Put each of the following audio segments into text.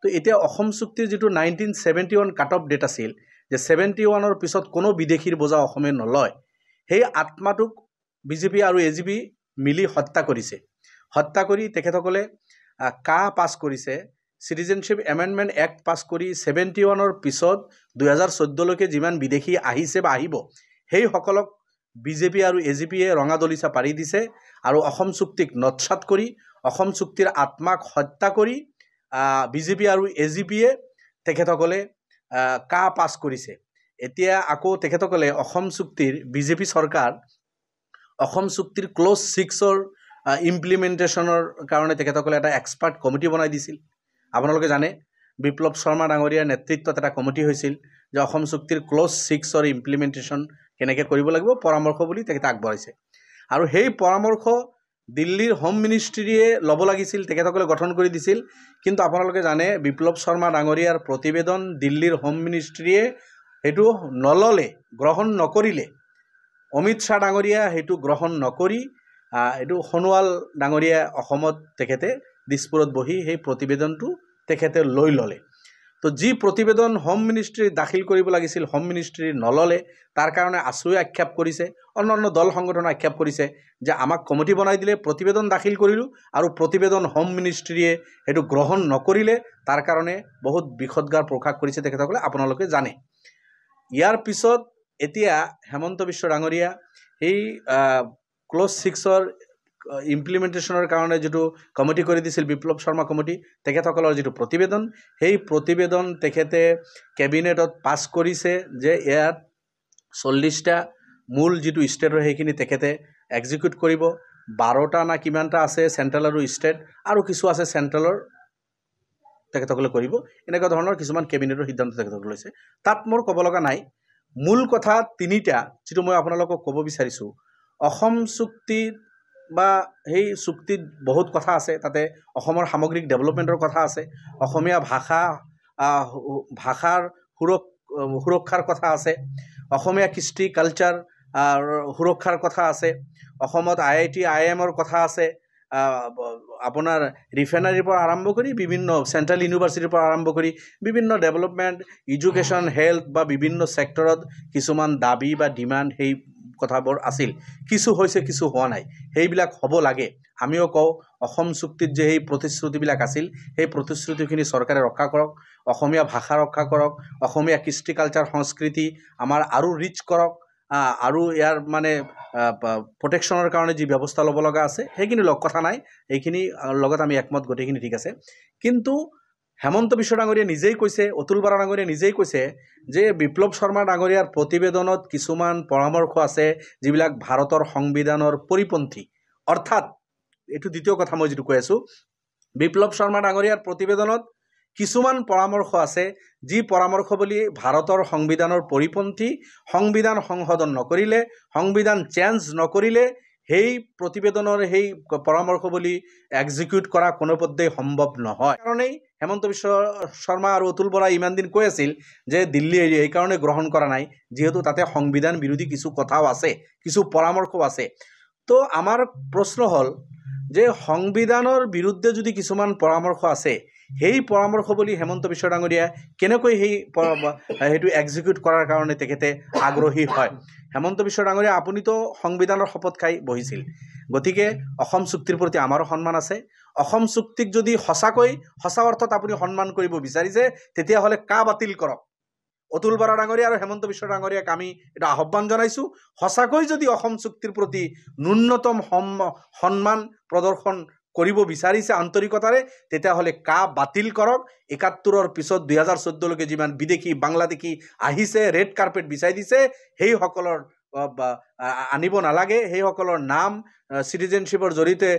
তো এতিয়া অসম চুক্তিৰ যিটো 1971 কাট অফ ডেট আছিল যে 71-ৰ পিছত কোনো বিদেশীৰ বোজা অসমে নলয়, সেই আত্মাটোক বিজেপি আৰু এজিপি মিলি হত্যা কৰিছে। হত্যা কৰি তেখেতসকলে কা পাছ কৰিছে, চিটিজেনশ্বিপ এমেণ্ডমেণ্ট এক্ট পাছ কৰি 71-ৰ পিছত 2014লৈকে যিমান বিদেশী আহিছে বা আহিব, সেইসকলক বিজেপি আৰু এজিপিয়ে ৰঙা দলিচা পাৰি দিছে আৰু অসম চুক্তিক নৎসাত কৰি অসম চুক্তিৰ আত্মাক হত্যা কৰি বিজেপি আৰু এজিপিয়ে তেখেতসকলে কা পাছ কৰিছে। এতিয়া আকৌ তেখেতসকলে অসম চুক্তিৰ বিজেপি চৰকাৰ অসম চুক্তিৰ ক্ল'জ 6-ৰ ইমপ্লিমেণ্টেশ্যনৰ কাৰণে তেখেতসকলে এটা এক্সপাৰ্ট কমিটি বনাই দিছিল। আপোনালোকে জানে বিপ্লৱ শৰ্মা ডাঙৰীয়াৰ নেতৃত্বত এটা কমিটি হৈছিল যে অসম চুক্তিৰ ক্ল'জ 6-ৰ ইমপ্লিমেণ্টেশ্যন কেনেকৈ কৰিব লাগিব পৰামৰ্শ বুলি তেখেতে আগবঢ়াইছে। আৰু সেই পৰামৰ্শ দিল্লীৰ হোম মিনিষ্ট্ৰীয়ে ল'ব লাগিছিল, তেখেতসকলে গঠন কৰি দিছিল। কিন্তু আপোনালোকে জানে বিপ্লৱ শৰ্মা ডাঙৰীয়াৰ প্ৰতিবেদন দিল্লীৰ হোম মিনিষ্ট্ৰীয়ে সেইটো নল'লে, গ্ৰহণ নকৰিলে। অমিত শ্বাহ ডাঙৰীয়া সেইটো গ্ৰহণ নকৰি এইটো সোণোৱাল ডাঙৰীয়া অসমত তেখেতে দিছপুৰত বহি সেই প্ৰতিবেদনটো তেখেতে লৈ ল'লে। তো যি প্ৰতিবেদন হোম মিনিষ্ট্ৰী দাখিল কৰিব লাগিছিল হোম মিনিষ্ট্ৰী নল'লে, তাৰ কাৰণে আছুৱে আক্ষেপ কৰিছে, অন্যান্য দল সংগঠনে আক্ষেপ কৰিছে যে আমাক কমিটি বনাই দিলে, প্ৰতিবেদন দাখিল কৰিলোঁ আৰু প্ৰতিবেদন হোম মিনিষ্ট্ৰীয়ে সেইটো গ্ৰহণ নকৰিলে, তাৰ কাৰণে বহুত বিষদগাৰ প্ৰকাশ কৰিছে তেখেতসকলে, আপোনালোকে জানে। ইয়াৰ পিছত এতিয়া হেমন্ত বিশ্ব ডাঙৰীয়া সেই ক্ল'জ 6-ৰ ইমপ্লিমেণ্টেশ্যনৰ কাৰণে যিটো কমিটি কৰি দিছিল বিপ্লৱ শৰ্মা কমিটি, তেখেতসকলৰ যিটো প্ৰতিবেদন, সেই প্ৰতিবেদন তেখেতে কেবিনেটত পাছ কৰিছে যে ইয়াত 40টা মূল যিটো ষ্টেটৰ সেইখিনি তেখেতে এক্সিকিউট কৰিব। 12টা না কিমানটা আছে চেণ্ট্ৰেল আৰু ষ্টেট, আৰু কিছু আছে চেণ্ট্ৰেলৰ তেখেতসকলে কৰিব। এনেকুৱা ধৰণৰ কিছুমান কেবিনেটৰ সিদ্ধান্ত তেখেতসকলে লৈছে। তাত মোৰ ক'ব লগা নাই, মূল কথা 3টা যিটো মই আপোনালোকক ক'ব বিচাৰিছোঁ। অসম চুক্তিত বা সেই চুক্তিত বহুত কথা আছে, তাতে অসমৰ সামগ্ৰিক ডেভেলপমেণ্টৰ কথা আছে, অসমীয়া ভাষাৰ সুৰক্ষাৰ কথা আছে, অসমীয়া কৃষ্টি কালচাৰ সুৰক্ষাৰ কথা আছে, অসমত IIT IIMৰ কথা আছে, আপোনাৰ ৰিফাইনাৰীৰ পৰা আৰম্ভ কৰি বিভিন্ন চেণ্ট্ৰেল ইউনিভাৰ্চিটিৰ পৰা আৰম্ভ কৰি বিভিন্ন ডেভেলপমেণ্ট, এডুকেশ্যন, হেল্থ বা বিভিন্ন ছেক্টৰত কিছুমান দাবী বা ডিমাণ্ড সেই কথাবোৰ আছিল। কিছু হৈছে, কিছু হোৱা নাই, সেইবিলাক হ'ব লাগে। আমিও কওঁ অসম চুক্তিত যে সেই প্ৰতিশ্ৰুতিবিলাক আছিল সেই প্ৰতিশ্ৰুতিখিনি চৰকাৰে ৰক্ষা কৰক, অসমীয়া ভাষা ৰক্ষা কৰক, অসমীয়া কৃষ্টি কালচাৰ সংস্কৃতি আমাৰ আৰু ৰিচ কৰক, আৰু ইয়াৰ মানে প্ৰটেকশ্যনৰ কাৰণে যি ব্যৱস্থা ল'ব লগা আছে সেইখিনি কথা নাই, এইখিনি লগত আমি একমত, গোটেইখিনি ঠিক আছে। কিন্তু হেমন্ত বিশ্ব ডাঙৰীয়াই নিজেই কৈছে, অতুল বৰা ডাঙৰীয়াই নিজেই কৈছে যে বিপ্লৱ শৰ্মা ডাঙৰীয়াৰ প্ৰতিবেদনত কিছুমান পৰামৰ্শ আছে যিবিলাক ভাৰতৰ সংবিধানৰ পৰিপন্থী। অৰ্থাৎ এইটো দ্বিতীয় কথা মই যিটো কৈ আছোঁ, বিপ্লৱ শৰ্মা ডাঙৰীয়াৰ প্ৰতিবেদনত কিছুমান পৰামৰ্শ আছে যি পৰামৰ্শ বুলি ভাৰতৰ সংবিধানৰ পৰিপন্থী, সংবিধান সংশোধন নকৰিলে, সংবিধান চেঞ্জ নকৰিলে সেই প্ৰতিবেদনৰ সেই পৰামৰ্শ বুলি এক্সিকিউট কৰা কোনোপধ্যেই সম্ভৱ নহয়। কাৰণেই হেমন্ত বিশ্ব শৰ্মা আৰু অতুল বৰাই ইমান দিন কৈ আছিল যে দিল্লী এইকাৰণে গ্ৰহণ কৰা নাই যিহেতু তাতে সংবিধান বিৰোধী কিছু কথাও আছে, কিছু পৰামৰ্শও আছে। তো আমাৰ প্ৰশ্ন হ'ল যে সংবিধানৰ বিৰুদ্ধে যদি কিছুমান পৰামৰ্শ আছে, সেই পৰামৰ্শ বুলি হেমন্ত বিশ্ব ডাঙৰীয়া কেনেকৈ সেইটো এক্সিকিউট কৰাৰ কাৰণে তেখেতে আগ্ৰহী হয়? হেমন্ত বিশ্ব ডাঙৰীয়া আপুনিতো সংবিধানৰ শপত খাই বহিছিল, গতিকে অসম চুক্তিৰ প্ৰতি আমাৰো সন্মান আছে। অসম চুক্তিক যদি সঁচা অৰ্থত আপুনি সন্মান কৰিব বিচাৰিছে তেতিয়াহ'লে কা বাতিল কৰক। অতুল বৰা ডাঙৰীয়া আৰু হেমন্ত বিশ্ব ডাঙৰীয়াক আমি এটা আহ্বান জনাইছোঁ, সঁচাকৈ যদি অসম চুক্তিৰ প্ৰতি ন্যূনতম সন্মান প্ৰদৰ্শন কৰিব বিচাৰিছে আন্তৰিকতাৰে, তেতিয়াহ'লে কা বাতিল কৰক। 71-ৰ পিছত 2014লৈকে যিমান বিদেশী বাংলাদেশী আহিছে, ৰেড কাৰ্পেট বিছাই দিছে, সেইসকলৰ আনিব নালাগে, সেইসকলৰ নাম চিটিজেনশ্বিপৰ জৰিয়তে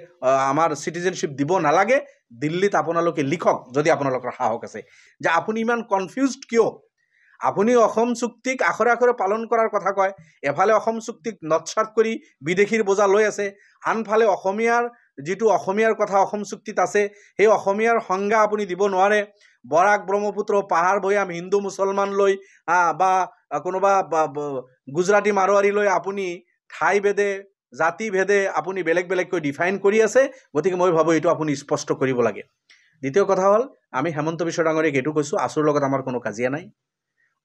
আমাৰ চিটিজেনশ্বিপ দিব নালাগে। দিল্লীত আপোনালোকে লিখক যদি আপোনালোকৰ সাহস আছে, যে আপুনি ইমান কনফিউজড কিয়? আপুনি অসম চুক্তিক আখৰে আখৰে পালন কৰাৰ কথা কয়, এফালে অসম চুক্তিক নৎসাত কৰি বিদেশীৰ বোজা লৈ আছে, আনফালে অসমীয়াৰ কথা অসম চুক্তিত আছে, সেই অসমীয়াৰ সংজ্ঞা আপুনি দিব নোৱাৰে। বৰাক ব্ৰহ্মপুত্ৰ পাহাৰ ভৈয়াম হিন্দু মুছলমান লৈ বা কোনোবা গুজৰাটী মাৰোৱাৰী লৈ আপুনি ঠাই ভেদে জাতি ভেদে আপুনি বেলেগ বেলেগকৈ ডিফাইন কৰি আছে। গতিকে মই ভাবোঁ এইটো আপুনি স্পষ্ট কৰিব লাগে। দ্বিতীয় কথা হ'ল আমি হেমন্ত বিশ্ব ডাঙৰীয়াক এইটো কৈছোঁ, আছুৰ লগত আমাৰ কোনো কাজিয়া নাই,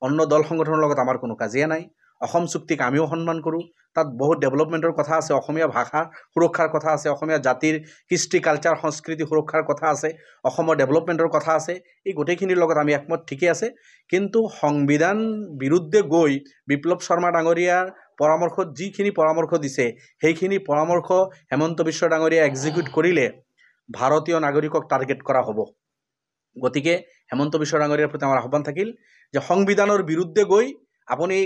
অন্য দল সংগঠনৰ লগত আমাৰ কোনো কাজিয়া নাই। অসম চুক্তিক আমিও সন্মান কৰোঁ। তাত বহুত ডেভেলপমেণ্টৰ কথা আছে, অসমীয়া ভাষাৰ সুৰক্ষাৰ কথা আছে, অসমীয়া জাতিৰ কৃষ্টি কালচাৰ সংস্কৃতি সুৰক্ষাৰ কথা আছে, অসমৰ ডেভেলপমেণ্টৰ কথা আছে। এই গোটেইখিনিৰ লগত আমি একমত, ঠিকেই আছে। কিন্তু সংবিধান বিৰুদ্ধে গৈ বিপ্লৱ শৰ্মা ডাঙৰীয়াৰ পৰামৰ্শত যিখিনি পৰামৰ্শ দিছে, সেইখিনি পৰামৰ্শ হেমন্ত বিশ্ব ডাঙৰীয়াই এক্সিকিউট কৰিলে ভাৰতীয় নাগৰিকক টাৰ্গেট কৰা হ'ব। গতিকে হেমন্ত বিশ্ব ডাঙৰীয়াৰ প্ৰতি আমাৰ আহ্বান থাকিল যে সংবিধানৰ বিৰুদ্ধে গৈ আপুনি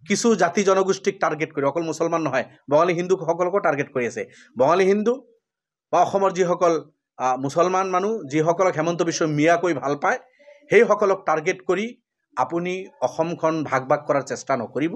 কিছু জাতি জনগোষ্ঠীক টাৰ্গেট কৰি, অকল মুছলমান নহয়, বঙালী হিন্দুসকলকো টাৰ্গেট কৰি আছে। বঙালী হিন্দু বা অসমৰ যিসকল মুছলমান মানুহ, যিসকলক হেমন্ত বিশ্বই মিয়াকৈ ভাল পায়, সেইসকলক টাৰ্গেট কৰি আপুনি অসমখন ভাগ ভাগ কৰাৰ চেষ্টা নকৰিব।